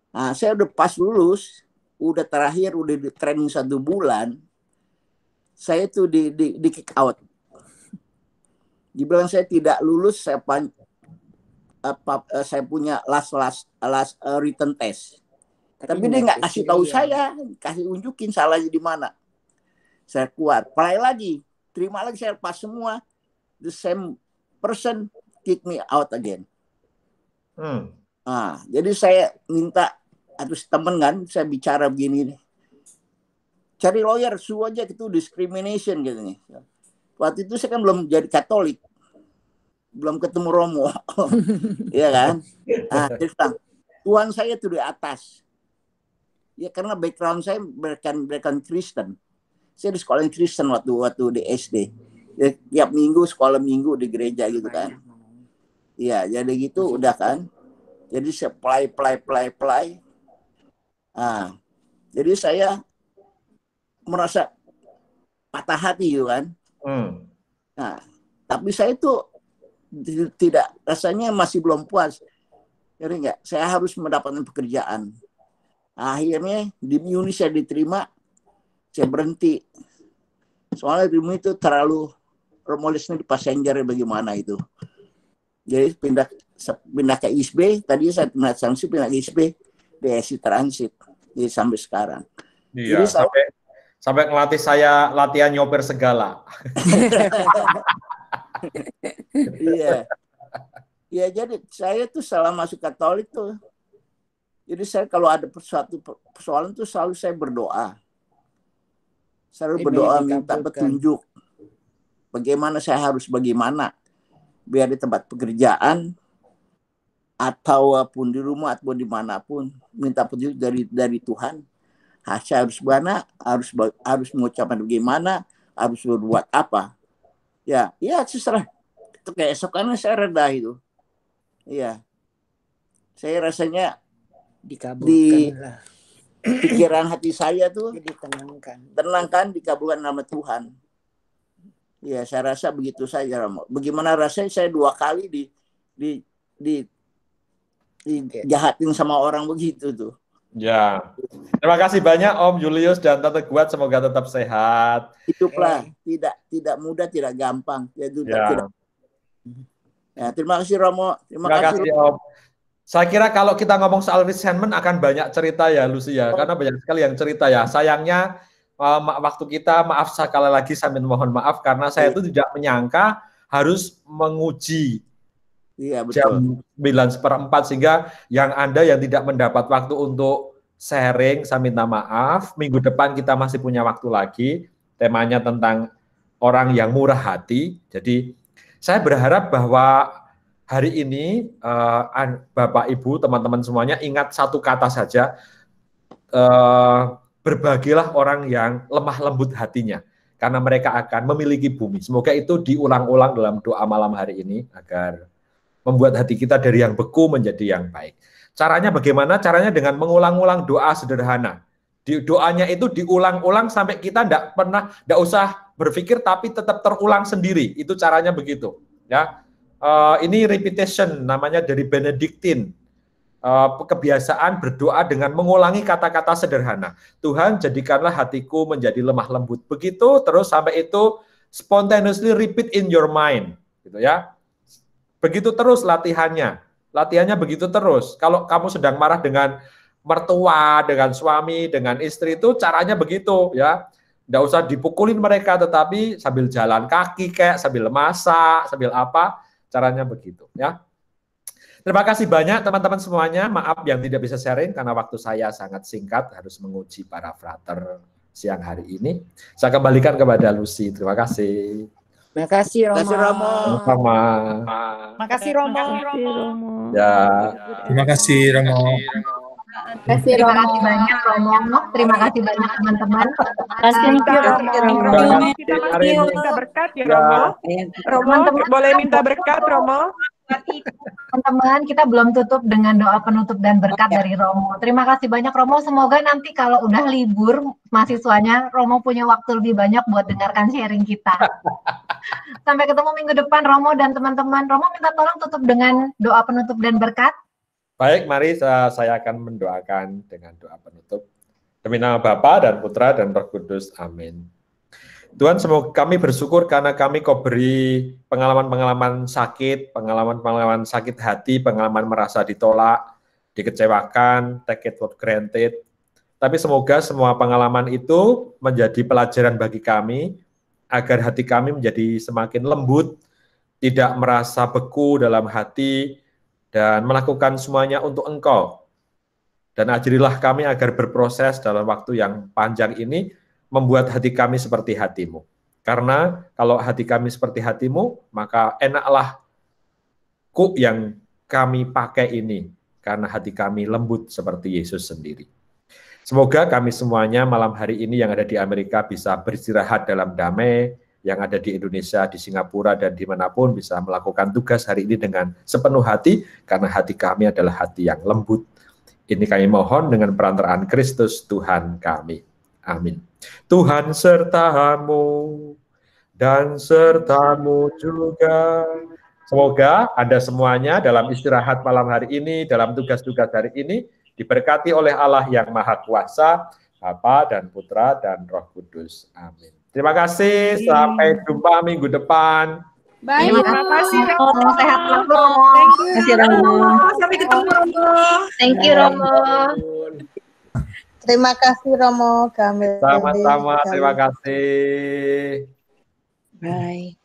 Nah, saya udah pas lulus, udah terakhir, udah di training 1 bulan. Saya tuh di kick out. Dibilang saya tidak lulus, saya punya last written test. Tapi dia nggak kasih tahu saya, kasih unjukin salahnya di mana. Saya keluar, apply lagi, terima lagi, saya pas semua. The same person kick me out again. Nah, jadi saya minta, terus temen kan, saya bicara begini nih. Cari lawyer, suruh aja itu discrimination gitu nih. Waktu itu saya kan belum jadi Katolik. Belum ketemu Romo. Iya kan? Nah, dia bilang, Tuhan saya tuh di atas. Ya karena background saya bukan Kristen. Saya di sekolah Kristen waktu di SD. Ya, tiap minggu sekolah minggu di gereja gitu kan. Iya, jadi gitu udah kan. Jadi saya apply. Nah, jadi saya merasa patah hati gitu kan. Nah, tapi saya tuh tidak, rasanya masih belum puas. Jadi enggak, saya harus mendapatkan pekerjaan. Akhirnya di Indonesia diterima, saya berhenti. Soalnya di itu terlalu romolisnya di passenger bagaimana itu. Jadi pindah ke ISB, tadi saya pindah ke ISB, DSI Transit. Jadi sampai sekarang. Iya, jadi sampai ngelatih saya latihan nyopir segala. Iya. Ya jadi saya tuh selama masuk Katolik tuh, jadi saya kalau ada suatu persoalan tuh selalu saya berdoa. Selalu berdoa minta petunjuk. Bagaimana saya harus bagaimana. Biar di tempat pekerjaan, ataupun di rumah, ataupun dimanapun. Minta petunjuk dari Tuhan. Saya harus bagaimana, harus mengucapkan bagaimana, harus berbuat apa. Ya seserah. Itu keesokannya saya reda itu. Iya. Saya rasanya di pikiran hati saya tuh tenangkan, dikabulkan nama Tuhan. Ya, saya rasa begitu saja. Bagaimana rasanya saya 2 kali dijahatin sama orang begitu tuh. Ya. Terima kasih banyak Om Julius dan Tante Guat, semoga tetap sehat. Hiduplah tidak mudah, tidak gampang. Tidak. Ya, terima kasih Romo. Terima kasih Om. Saya kira kalau kita ngomong soal resentment akan banyak cerita ya Lucy ya, karena banyak sekali yang cerita ya. Sayangnya waktu kita, maaf sekali lagi saya mohon maaf karena saya itu tidak menyangka harus menguji jam 9:04 sehingga yang Anda yang tidak mendapat waktu untuk sharing, saya minta maaf. Minggu depan kita masih punya waktu lagi, temanya tentang orang yang murah hati. Jadi saya berharap bahwa hari ini Bapak Ibu, teman-teman semuanya ingat satu kata saja, berbahagialah orang yang lemah lembut hatinya, karena mereka akan memiliki bumi. Semoga itu diulang-ulang dalam doa malam hari ini, agar membuat hati kita dari yang beku menjadi yang baik. Caranya bagaimana? Caranya dengan mengulang-ulang doa sederhana. Doanya itu diulang-ulang sampai kita tidak usah berpikir tapi tetap terulang sendiri. Itu caranya begitu. Ya, ini repetition namanya dari Benediktin. Kebiasaan berdoa dengan mengulangi kata-kata sederhana. Tuhan, jadikanlah hatiku menjadi lemah lembut. Begitu terus sampai itu spontaneously repeat in your mind, gitu ya. Begitu terus latihannya. Latihannya begitu terus. Kalau kamu sedang marah dengan mertua, dengan suami, dengan istri, itu caranya begitu ya. Nggak usah dipukulin mereka, tetapi sambil jalan kaki kayak sambil masak, sambil apa, caranya begitu ya. Terima kasih banyak teman-teman semuanya. Maaf yang tidak bisa sharing karena waktu saya sangat singkat, harus menguji para frater siang hari ini. Saya kembalikan kepada Lucy. Terima kasih. Terima kasih Romo. Sama. Terima kasih Romo. Ya. Terima kasih Romo. Terima kasih banyak Romo. Terima kasih banyak teman-teman. Romo. Kita masih minta berkat ya Romo. Romo, boleh minta berkat Romo? Teman-teman, kita belum tutup dengan doa penutup dan berkat dari Romo. Terima kasih banyak Romo. Semoga nanti kalau udah libur mahasiswanya, Romo punya waktu lebih banyak buat dengarkan sharing kita. Sampai ketemu minggu depan Romo dan teman-teman. Romo minta tolong tutup dengan doa penutup dan berkat. Baik, mari saya akan mendoakan dengan doa penutup. Demi nama Bapa dan Putra dan Roh Kudus. Amin. Tuhan, semoga kami bersyukur karena Kau beri pengalaman-pengalaman sakit, pengalaman-pengalaman sakit hati, pengalaman merasa ditolak, dikecewakan, take it for granted. Tapi semoga semua pengalaman itu menjadi pelajaran bagi kami, agar hati kami menjadi semakin lembut, tidak merasa beku dalam hati, dan melakukan semuanya untuk Engkau. Dan ajarilah kami agar berproses dalam waktu yang panjang ini, membuat hati kami seperti hati-Mu. Karena kalau hati kami seperti hati-Mu, maka enaklah kuk yang kami pakai ini, karena hati kami lembut seperti Yesus sendiri. Semoga kami semuanya malam hari ini yang ada di Amerika bisa beristirahat dalam damai, yang ada di Indonesia, di Singapura, dan dimanapun bisa melakukan tugas hari ini dengan sepenuh hati, karena hati kami adalah hati yang lembut. Ini kami mohon dengan perantaraan Kristus Tuhan kami. Amin. Tuhan sertamu dan sertamu juga. Semoga Anda semuanya dalam istirahat malam hari ini, dalam tugas-tugas hari ini, diberkati oleh Allah yang Maha Kuasa, Bapa dan Putra dan Roh Kudus. Amin. Terima kasih, sampai jumpa minggu depan. Baik. Terima kasih Romo. Sehat selalu Romo. Terima kasih Romo. Sampai ketemu Romo. Thank you Romo. Terima kasih Romo. Kami sama-sama, terima kasih. Bye.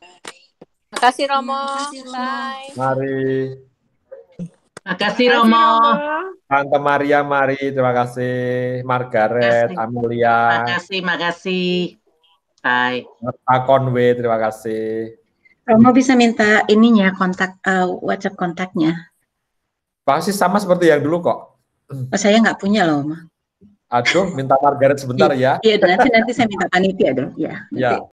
Terima kasih Romo. Bye. Mari. Terima kasih Romo. Tante Maria, mari. Terima kasih. Margaret, Amelia. Makasih. Bye. Pak Conway, terima kasih. Romo bisa minta ininya, kontak WhatsApp kontaknya. Pasti sama seperti yang dulu kok. Saya nggak punya loh, Ma. Aduh, minta Margaret sebentar ya. Iya, nanti saya minta panitia dong. Ya. Ya.